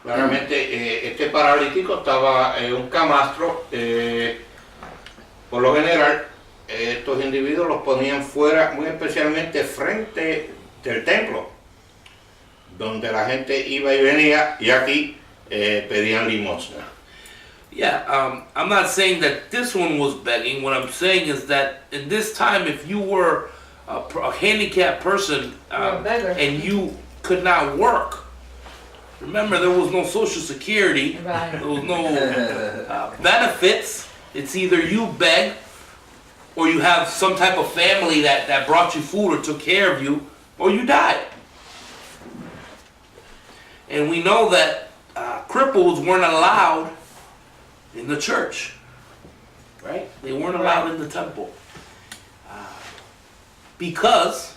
Claramente este paralítico estaba en un camastro. Por lo general, estos individuos los ponían fuera, muy especialmente frente del templo, donde la gente iba y venía, y aquí pedían limosna. Yeah, I'm not saying that this one was begging. What I'm saying is that in this time, if you were a handicapped person and you could not work, remember there was no Social Security, Right. there was no benefits. It's either you beg or you have some type of family that brought you food or took care of you, or you died. And we know that cripples weren't allowed in the church, right? They weren't allowed in the temple. Because,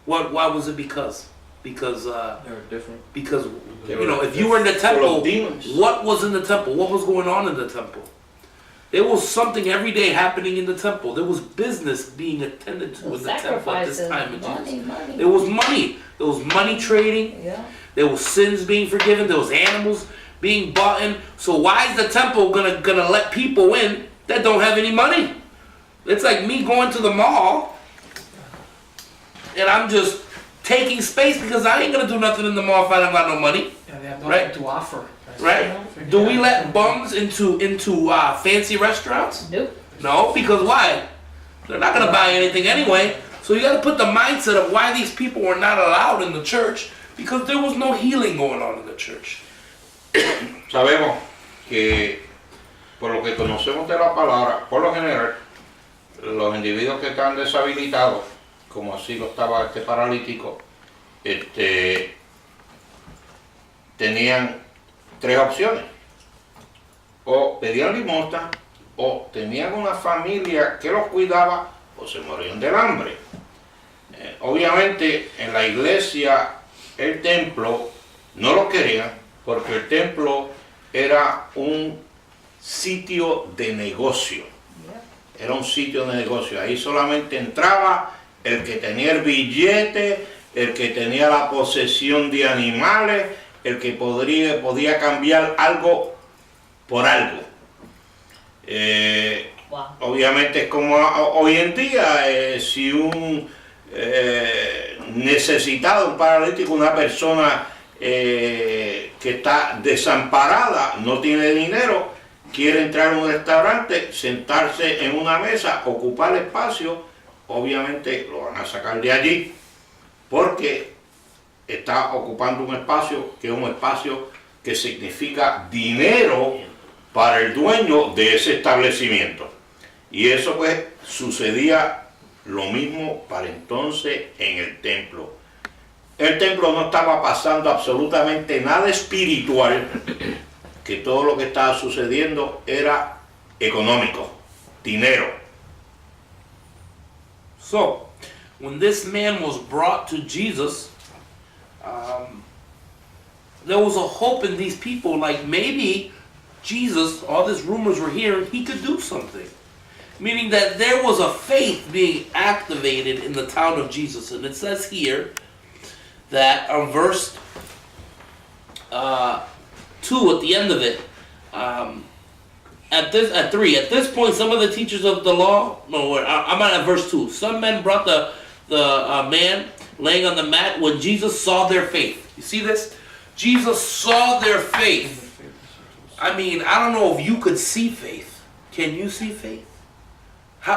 why was it because? Because, They were different. because, you know, if you were in the temple, what was in the temple? What was going on in the temple? There was something every day happening in the temple. There was business being attended to in the temple at this time of Jesus. Money. There was money. There was money trading. Yeah. There was sins being forgiven. There was animals being bought in. So why is the temple gonna let people in that don't have any money? It's like me going to the mall and I'm just taking space because I ain't gonna do nothing in the mall if I don't got no money, Yeah, they have nothing Right. to offer. right? Do we let bums into fancy restaurants? Nope. No, because why? They're not gonna buy anything anyway. So you gotta put the mindset of why these people were not allowed in the church, because there was no healing going on in the church. Sabemos que, por lo que conocemos de la palabra, por lo general, los individuos que están deshabilitados, como así lo estaba este paralítico, tenían tres opciones: o pedían limosna, o tenían una familia que los cuidaba, o se morían del hambre. Obviamente en la iglesia, el templo, no lo querían, porque el templo era un sitio de negocio. Era un sitio de negocio. Ahí solamente entraba el que tenía el billete, el que tenía la posesión de animales, el que podía cambiar algo por algo. Wow. Obviamente es como hoy en día, si un necesitado, un paralítico, una persona que está desamparada, no tiene dinero, quiere entrar a un restaurante, sentarse en una mesa, ocupar espacio, obviamente lo van a sacar de allí porque está ocupando un espacio que es un espacio que significa dinero para el dueño de ese establecimiento. Y eso pues sucedía lo mismo para entonces en el templo. El templo no estaba pasando absolutamente nada espiritual, que todo lo que estaba sucediendo era económico, dinero. So, when this man was brought to Jesus, there was a hope in these people, like maybe Jesus, all these rumors were hearing, he could do something. Meaning that there was a faith being activated in the town of Jesus. And it says here that on verse 2 at the end of it, at 3, at this point some of the teachers of the law, I'm at verse 2. Some men brought the man laying on the mat when Jesus saw their faith. You see this? Jesus saw their faith. I mean, I don't know if you could see faith. Can you see faith?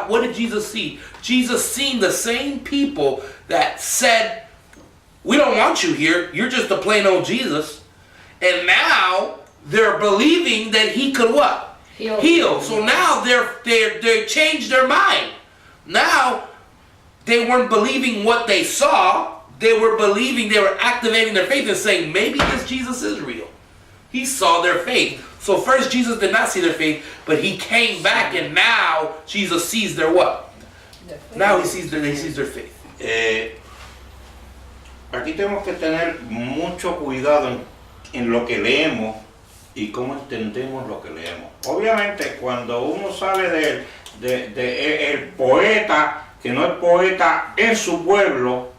What did Jesus see? Jesus seen the same people that said, we don't want you here, you're just a plain old Jesus. And now they're believing that he could what? Heal. So now they changed their mind. Now they weren't believing what they saw, they were activating their faith and saying, maybe this Jesus is real. He saw their faith. So first Jesus did not see their faith, but he came back and now Jesus sees their what? Now he sees their faith. Aquí tenemos que tener mucho cuidado en lo que leemos y cómo entendemos lo que leemos. Obviamente cuando uno sale el poeta, que no es poeta en su pueblo,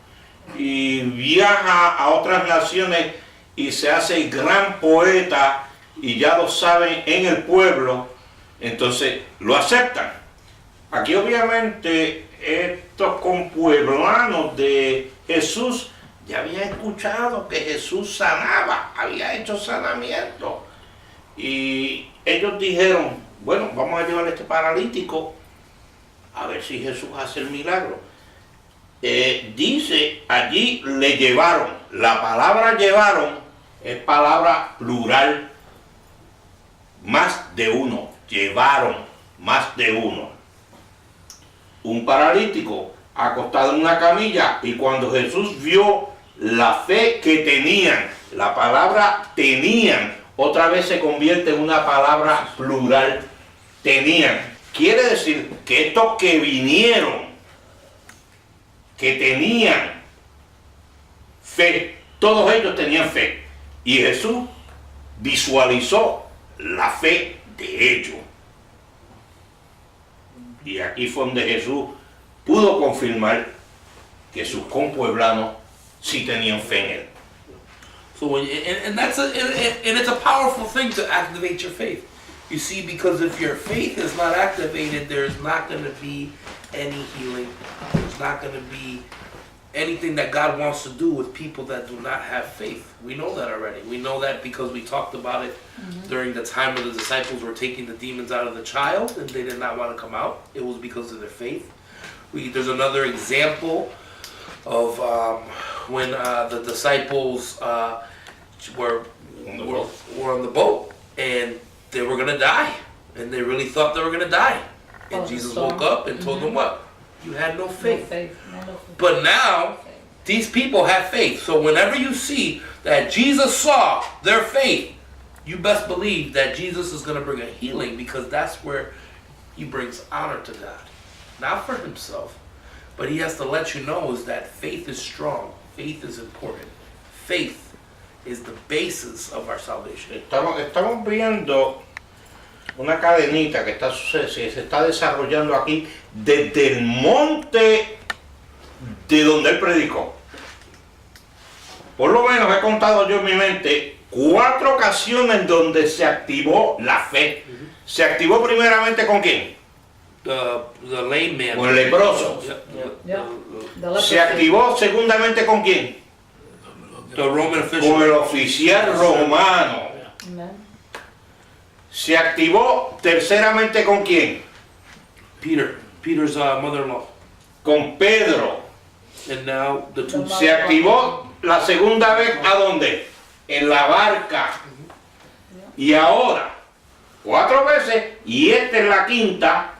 y viaja a otras naciones y se hace gran poeta y ya lo saben en el pueblo, entonces lo aceptan. Aquí obviamente estos compueblanos de Jesús ya habían escuchado que Jesús sanaba, había hecho sanamiento. Y ellos dijeron, bueno, vamos a llevar a este paralítico a ver si Jesús hace el milagro. Dice, allí le llevaron, la palabra llevaron es palabra plural, más de uno, llevaron más de uno. Un paralítico acostado en una camilla, y cuando Jesús vio la fe que tenían, la palabra tenían, otra vez se convierte en una palabra plural, tenían. Quiere decir que estos que vinieron, que tenían fe, todos ellos tenían fe. Y Jesús visualizó la fe de ellos. Y aquí fue donde Jesús pudo confirmar que sus compueblanos sí tenían fe en él. So when and it's a powerful thing to activate your faith. You see, because if your faith is not activated, there's not going to be any healing. There's not going to be anything that God wants to do with people that do not have faith. We know that already. We know that because we talked about it during the time where the disciples were taking the demons out of the child and they did not want to come out. It was because of their faith. There's another example of when the disciples were on the boat and they were going to die. And they really thought they were going to die. And Jesus woke up and told them what? You had no faith. But now, these people have faith. So whenever you see that Jesus saw their faith, you best believe that Jesus is going to bring a healing, because that's where he brings honor to God. Not for himself, but he has to let you know is that faith is strong. Faith is important. Faith is the basis of our salvation. Estamos viendo una cadenita que se está desarrollando aquí desde el monte de donde él predicó. Por lo menos he contado yo en mi mente 4 ocasiones donde se activó la fe. Se activó primeramente ¿con quién? The lame man. Con el leproso. Se activó segundamente ¿con quién? The Roman official. Con el oficial romano. Se activó terceramente ¿con quién? Peter's mother-in-law. Con Pedro. And now the two. Se activó la segunda vez ¿a dónde? En la barca. Y ahora 4 veces, y esta es la quinta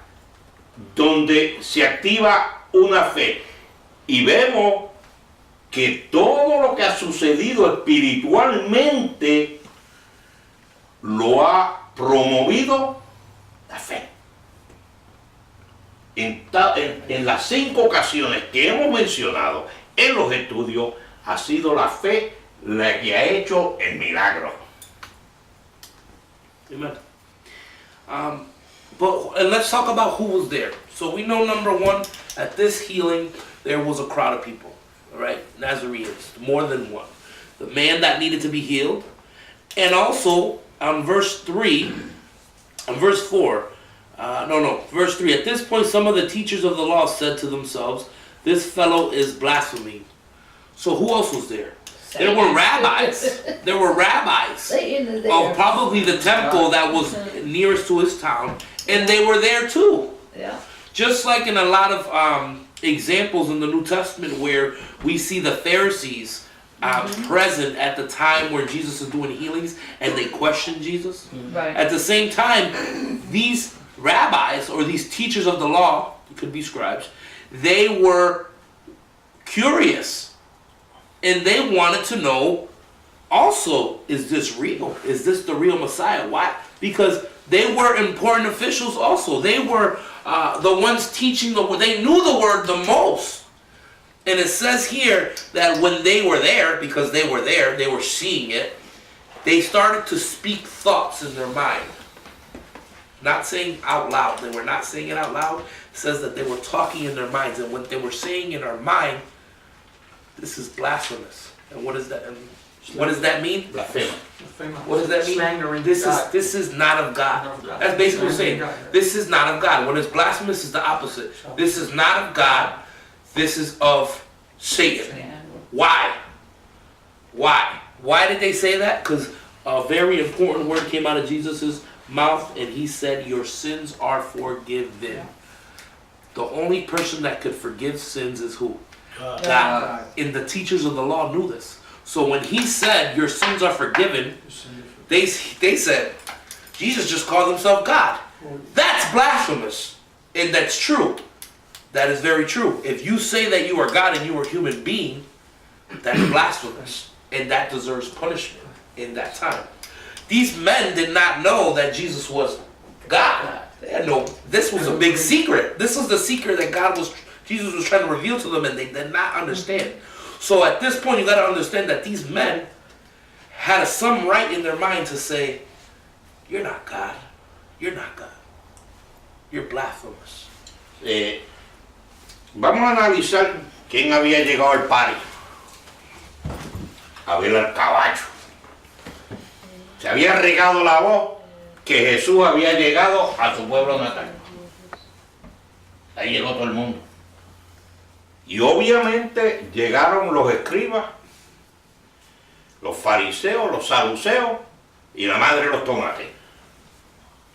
donde se activa una fe. Y vemos que todo lo que ha sucedido espiritualmente lo ha promovido la fe. En las 5 ocasiones que hemos mencionado en los estudios, ha sido la fe la que ha hecho el milagro. Amen. And let's talk about who was there. So we know, number one, at this healing, there was a crowd of people. All right, Nazarenes, more than one. The man that needed to be healed, and also on verse 3, on verse 4, verse 3. At this point, some of the teachers of the law said to themselves, "This fellow is blaspheming." So who else was there? There were rabbis. There were rabbis of probably the temple that was nearest to his town, and they were there too. Yeah. Just like in a lot of examples in the New Testament where we see the Pharisees present at the time where Jesus is doing healings and they question Jesus. Right. At the same time, these rabbis or these teachers of the law, it could be scribes, they were curious and they wanted to know also, is this real? Is this the real Messiah? Why? Because they were important officials also. They were the ones teaching they knew the word the most. And it says here that when they were there, because they were there, they were seeing it, they started to speak thoughts in their mind. Not saying out loud. They were not saying it out loud. It says that they were talking in their minds. And what they were saying in our mind, this is blasphemous. And what is that? And What does that mean? Blasfema. What does that mean? Slandering This God. is not of God. Not of God. That's basically saying Slandering God. this is not of God. When it's blasphemous, it's the opposite. This is not of God. This is of Satan. Why? Why? Why did they say that? Because a very important word came out of Jesus' mouth, and he said, "Your sins are forgiven." The only person that could forgive sins is who? God. And the teachers of the law knew this. So when he said, "Your sins are forgiven," they said, Jesus just called himself God. That's blasphemous. And that's true. That is very true. If you say that you are God and you are a human being, that's blasphemous. And that deserves punishment in that time. These men did not know that Jesus was God. They had no, this was a big secret. This was the secret that Jesus was trying to reveal to them, and they did not understand. So at this point, you got to understand that these men had some right in their mind to say, "You're not God. You're not God. You're blasphemous." Vamos a analizar quién había llegado al party. A ver al caballo. Se había regado la voz que Jesús había llegado a su pueblo natal. Ahí llegó todo el mundo. Y obviamente llegaron los escribas, los fariseos, los saduceos y la madre de los tomates,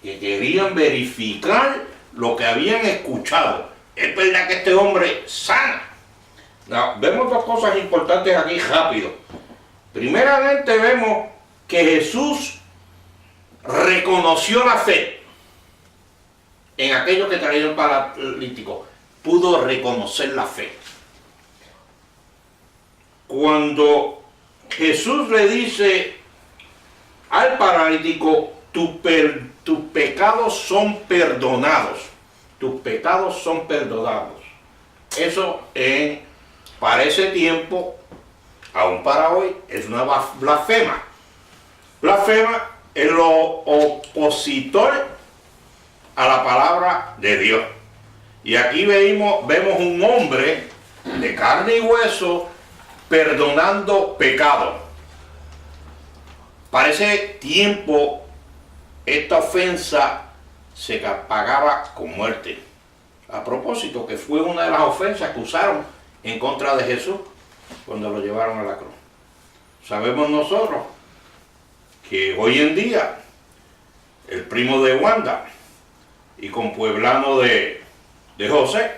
que querían verificar lo que habían escuchado. Es verdad que este hombre sana. No, vemos dos cosas importantes aquí rápido. Primeramente vemos que Jesús reconoció la fe en aquellos que traían el paralítico. Pudo reconocer la fe. Cuando Jesús le dice al paralítico, tus pecados son perdonados. Tus pecados son perdonados. Eso para ese tiempo, aún para hoy, es una blasfema. Blasfema es lo opositor a la palabra de Dios. Y aquí vemos un hombre de carne y hueso perdonando pecado. Para ese tiempo, esta ofensa se pagaba con muerte. A propósito, que fue una de las ofensas que usaron en contra de Jesús cuando lo llevaron a la cruz. Sabemos nosotros que hoy en día el primo de Wanda y compueblano de José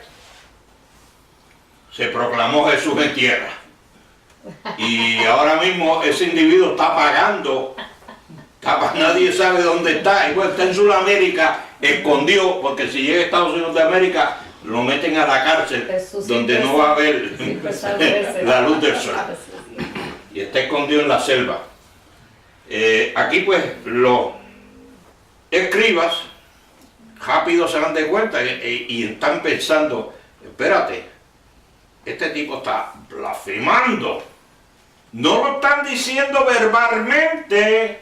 se proclamó Jesús en tierra, y ahora mismo ese individuo está pagando, nadie sabe dónde está. Igual está en Sudamérica escondido, porque si llega a Estados Unidos de América lo meten a la cárcel donde no va a haber la luz del sol, y está escondido en la selva. Aquí pues los escribas rápido se dan de cuenta y están pensando, espérate, este tipo está blasfemando. No lo están diciendo verbalmente,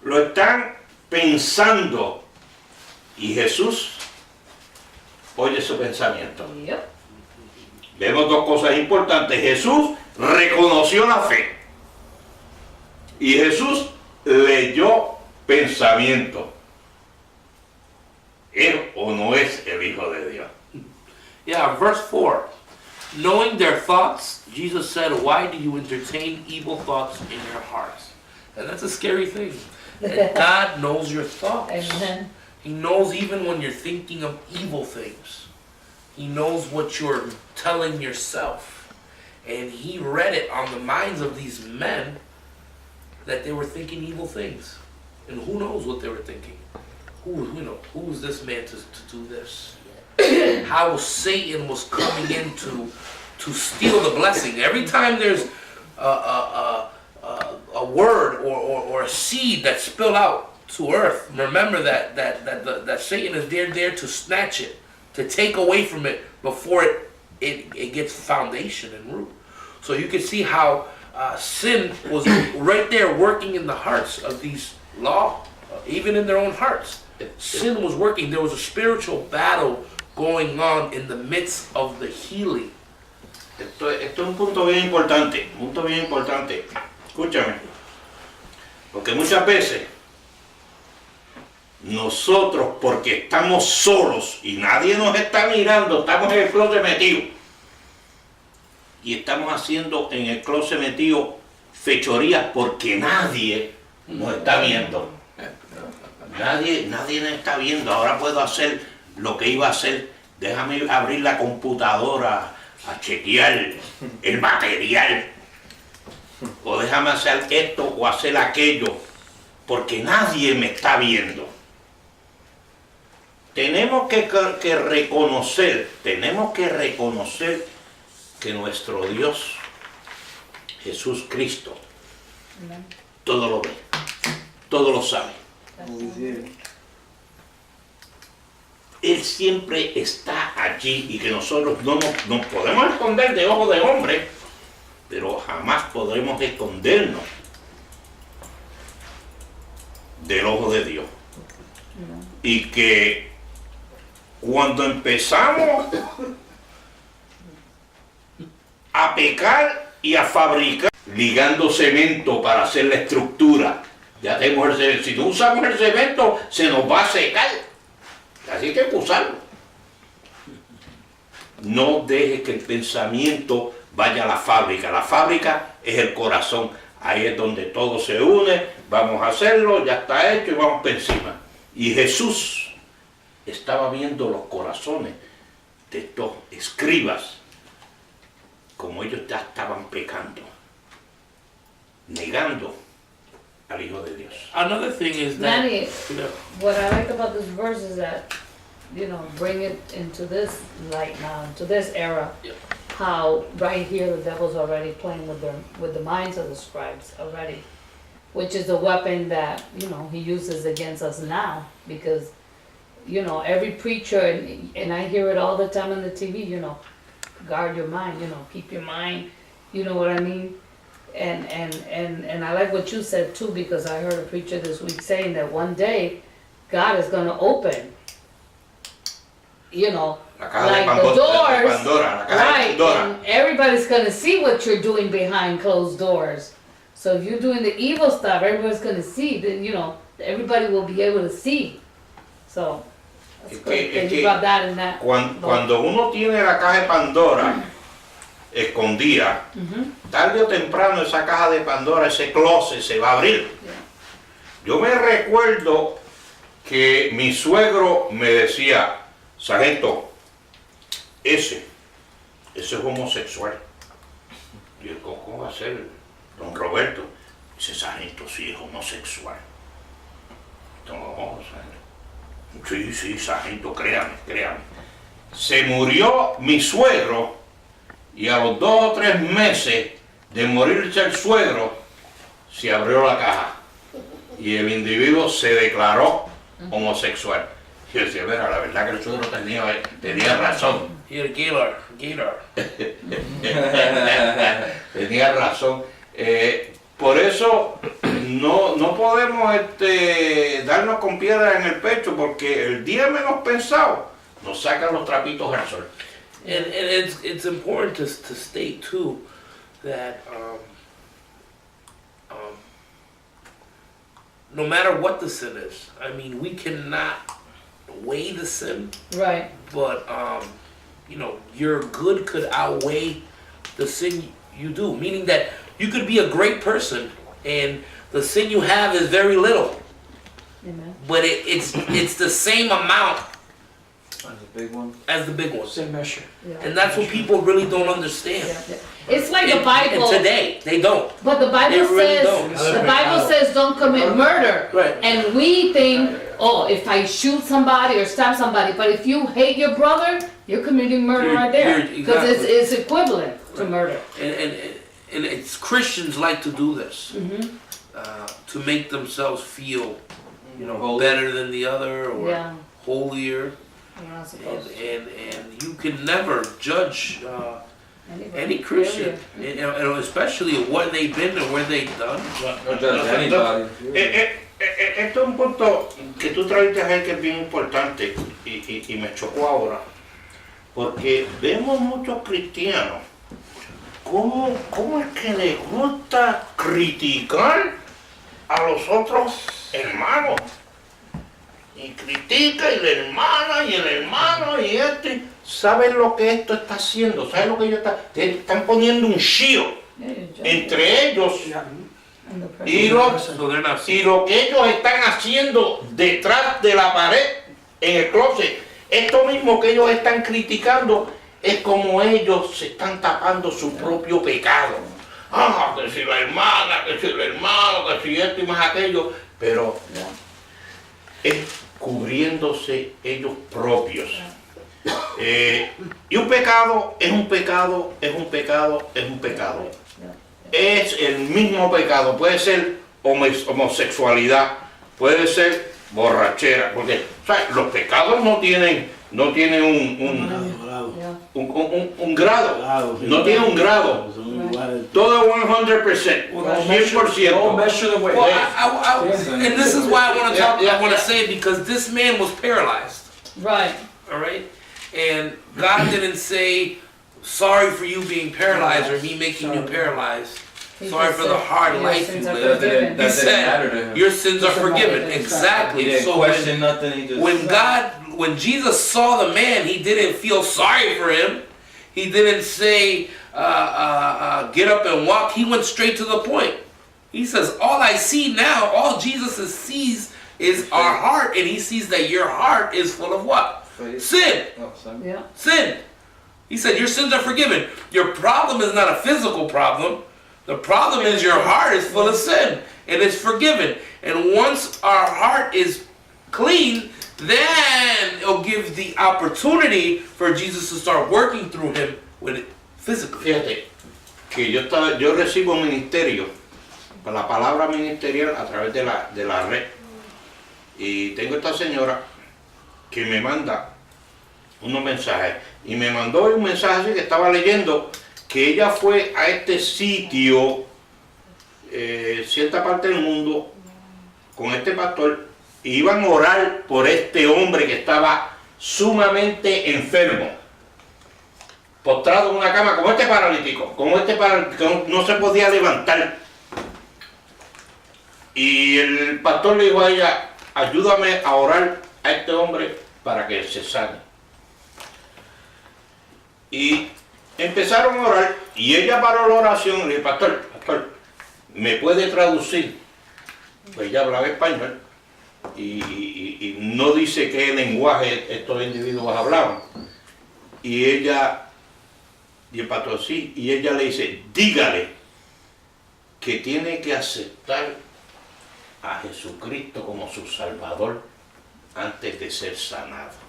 lo están pensando. Y Jesús oye su pensamiento. Vemos dos cosas importantes. Jesús reconoció la fe. Y Jesús leyó pensamiento. ¿Es o no es el Hijo de Dios? Yeah, verse 4. Knowing their thoughts, Jesus said, "Why do you entertain evil thoughts in your hearts?" And that's a scary thing. And God knows your thoughts. Amen. He knows even when you're thinking of evil things. He knows what you're telling yourself. And he read it on the minds of these men that they were thinking evil things. And who knows what they were thinking? Who was this man to do this? How Satan was coming in to steal the blessing. Every time there's a word or a seed that's spilled out to earth, remember that Satan is there to snatch it, to take away from it before it gets foundation and root. So you can see how sin was right there working in the hearts of these law, even in their own hearts. Sin was working. There was a spiritual battle going on in the midst of the healing. Esto es un punto bien importante, Escúchame. Porque muchas veces nosotros, porque estamos solos y nadie nos está mirando, estamos en el closet metido. Y estamos haciendo en el closet metido fechorías porque nadie nos está viendo. Nadie nos está viendo. Ahora puedo hacer lo que iba a hacer. Déjame abrir la computadora a chequear el material. O déjame hacer esto o hacer aquello. Porque nadie me está viendo. Tenemos que reconocer que nuestro Dios, Jesús Cristo, todo lo ve, todo lo sabe. Él siempre está allí y que nosotros no nos podemos esconder de ojo de hombre, pero jamás podremos escondernos del ojo de Dios. Y que cuando empezamos a pecar y a fabricar, ligando cemento para hacer la estructura, ya tenemos el cemento. Si no usamos el cemento, se nos va a secar. Así que hay que usarlo. No dejes que el pensamiento vaya a la fábrica. La fábrica es el corazón. Ahí es donde todo se une. Vamos a hacerlo, ya está hecho y vamos por encima. Y Jesús estaba viendo los corazones de estos escribas, como ellos ya estaban pecando, negando al Hijo de Dios. Another thing is that Manny, what I like about this verse is that, bring it into this light now, into this era. Yeah. How right here the devil's already playing with the minds of the scribes already, which is the weapon that he uses against us now, because every preacher and I hear it all the time on the TV. Guard your mind. Keep your mind. You know what I mean? And I like what you said too, because I heard a preacher this week saying that one day God is gonna open, La caja like de the doors, Pandora, la caja de right? Pandora. And everybody's gonna see what you're doing behind closed doors. So if you're doing the evil stuff, everybody's gonna see. Then everybody will be able to see. So that's Es good que- that es you que brought that in that. Cuando uno tiene la caja de Pandora escondida, tarde o temprano esa caja de Pandora, ese closet se va a abrir. Yeah. Yo me recuerdo que mi suegro me decía, sargento, ese es homosexual. Y yo, ¿cómo va a ser, don Roberto? Dice, sargento, sí, es homosexual. No, sargento. Sí, sargento, créame. Se murió mi suegro y a los 2 o 3 meses de morirse el suegro, se abrió la caja y el individuo se declaró homosexual. Y yo decía, mira, la verdad que el suegro tenía razón. here, Gaylor. Tenía razón. Por eso no podemos darnos con piedras en el pecho, porque el día menos pensado nos sacan los trapitos al sol. And it's important to state too that no matter what the sin is, I mean, we cannot weigh the sin, Right. but your good could outweigh the sin you do. Meaning that you could be a great person and the sin you have is very little, Amen. but it's the same amount That's a big one. as the big one. Same measure. Yeah. And that's what people really don't understand. Yeah. It's like the And Bible. today, they don't. But the Bible They really says don't. the Bible says don't commit murder. Right. And we think, oh, if I shoot somebody or stab somebody, but if you hate your brother, you're committing murder You're- right there. you're- Because exactly. it's equivalent to murder. And it's Christians like to do this to make themselves feel, Holy. better than the other or Yeah. holier. You're not supposed to. And you can never judge Anybody, any Christian, and especially what they've been and where they've done. Don't judge anybody. Esto es un punto que tú trajiste ahí que es bien importante y me chocó ahora, porque vemos muchos cristianos ¿Cómo es que les gusta criticar a los otros hermanos? Y critica y la hermana y el hermano y este. ¿Saben lo que esto está haciendo? ¿Saben lo que ellos están poniendo un shield entre ellos y lo que ellos están haciendo detrás de la pared en el closet? Esto mismo que ellos están criticando es como ellos se están tapando su propio pecado. Ah, que si la hermana, que si el hermano, que si esto y más aquello, pero es cubriéndose ellos propios. Y un pecado es un pecado, es un pecado, es un pecado. Es el mismo pecado, puede ser homosexualidad, puede ser borrachera, porque ¿sabes? Los pecados no tienen un grado, no tienen un grado, todo 100%, 100%. Well, and this is why I want to talk. I want to say because this man was paralyzed. Right. All right, and God didn't say, "Sorry for you being paralyzed" or "Me making you paralyzed." He Sorry just for the said, hard "Your life sins you are live. forgiven." That He didn't matter to said, him. "Your sins are Doesn't forgiven." matter. He Exactly. didn't So question nothing. He just when Jesus saw the man, he didn't feel sorry for him. He didn't say, "Get up and walk." He went straight to the point. He says, "All I see now, all Jesus sees is our heart, and he sees that your heart is full of what? Sin. Oh, sorry. Yeah. Sin." He said, "Your sins are forgiven." Your problem is not a physical problem. The problem is your heart is full of sin, and it's forgiven. And once our heart is clean, then it'll give the opportunity for Jesus to start working through him with it physically. Fíjate que yo recibo ministerio, la palabra ministerial a través de la red, y tengo esta señora que me manda unos mensajes, y me mandó un mensaje así que estaba leyendo que ella fue a este sitio, cierta parte del mundo, con este pastor, y iban a orar por este hombre que estaba sumamente enfermo, postrado en una cama, como este paralítico, no se podía levantar. Y el pastor le dijo a ella, ayúdame a orar a este hombre para que se sane. Y empezaron a orar, y ella paró la oración y le dijo, pastor, ¿me puede traducir? Pues ella hablaba español, y no dice qué lenguaje estos individuos hablaban. Y el pastor sí, y ella le dice, dígale que tiene que aceptar a Jesucristo como su Salvador antes de ser sanado.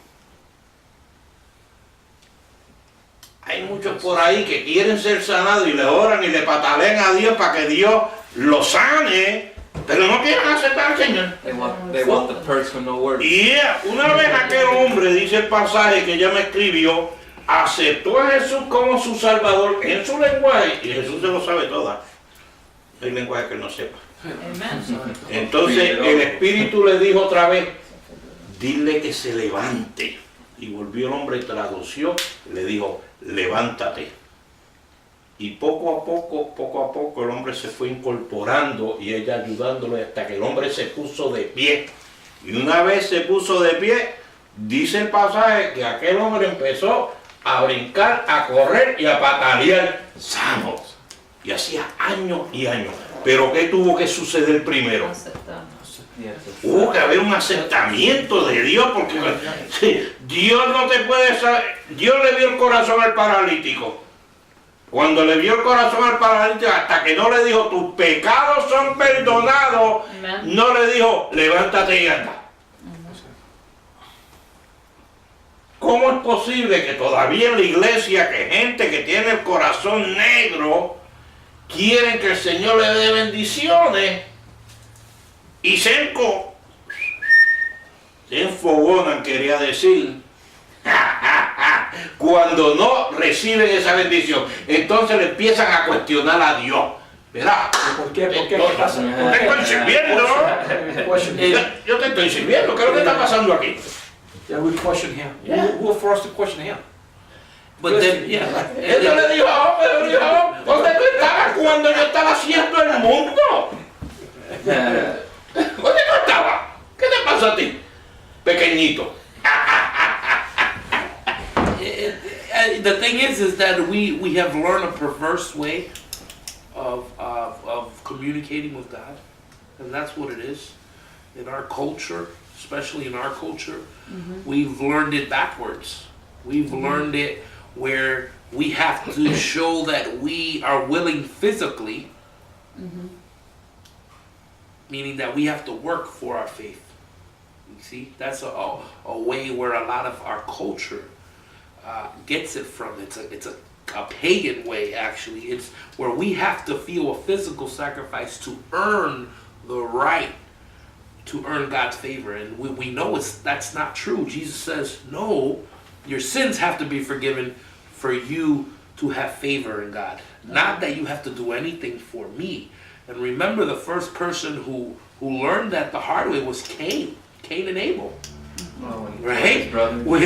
Hay muchos por ahí que quieren ser sanados y le oran y le patalean a Dios para que Dios los sane, pero no quieren aceptar al Señor. They want the perks for no work. Y una vez aquel hombre, dice el pasaje que ella me escribió, aceptó a Jesús como su Salvador en su lenguaje, y Jesús se lo sabe toda. Hay lenguaje que él no sepa. Amen. Entonces el Espíritu le dijo otra vez, dile que se levante. Y volvió el hombre y tradució, le dijo, levántate. Y poco a poco el hombre se fue incorporando y ella ayudándole hasta que el hombre se puso de pie. Y una vez se puso de pie, dice el pasaje que aquel hombre empezó a brincar, a correr y a patalear sano. Y hacía años y años. Pero ¿qué tuvo que suceder primero? Aceptamos. Hubo que haber un aceptamiento de Dios, porque sí, Dios no te puede saber. Dios le vio el corazón al paralítico. Cuando le vio el corazón al paralítico, hasta que no le dijo tus pecados son perdonados, Amen. no le dijo levántate y anda. ¿Cómo es posible que todavía en la iglesia, que gente que tiene el corazón negro, quieren que el Señor le dé bendiciones y se enfogonan, quería decir, cuando no reciben esa bendición? Entonces le empiezan a cuestionar a Dios. ¿Verdad? ¿Por qué? ¿Por qué? Yo ¿Qué pasa? te estoy sirviendo. Yo te estoy sirviendo. ¿Qué es lo que está pasando aquí? Yeah, we question him. Yeah. Who are for us to question him? But then, yeah. Eso le dijo a Job, le dijo a Job, ¿dónde tú estabas cuando yo estaba haciendo el mundo? ¿Dónde tú estabas? ¿Qué te pasó a ti, pequeñito? The thing is that we have learned a perverse way of communicating with God, and that's what it is. In our culture, especially in our culture, we've learned it backwards. We've learned it where we have to show that we are willing physically, meaning that we have to work for our faith. You see, that's a way where a lot of our culture gets it from. It's a pagan way, actually. It's where we have to feel a physical sacrifice to earn the right to earn God's favor, and we know that's not true. Jesus says, no, your sins have to be forgiven for you to have favor in God. Not that you have to do anything for me. And remember, the first person who learned that the hard way was Cain and Abel. Right? When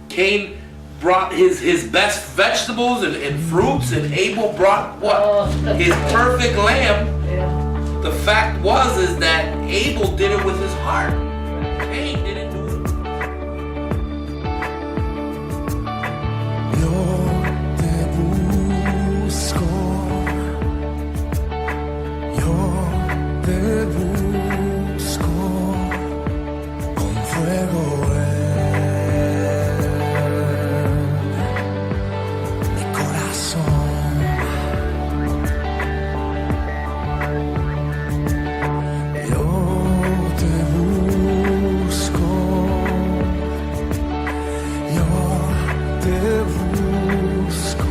Cain brought his best vegetables and fruits, and Abel brought what? His perfect lamb. The fact is that Abel did it with his heart. Cain didn't do it. Yo te busco, con fuego en mi corazón. Yo te busco,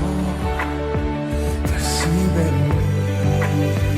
recibe en mí.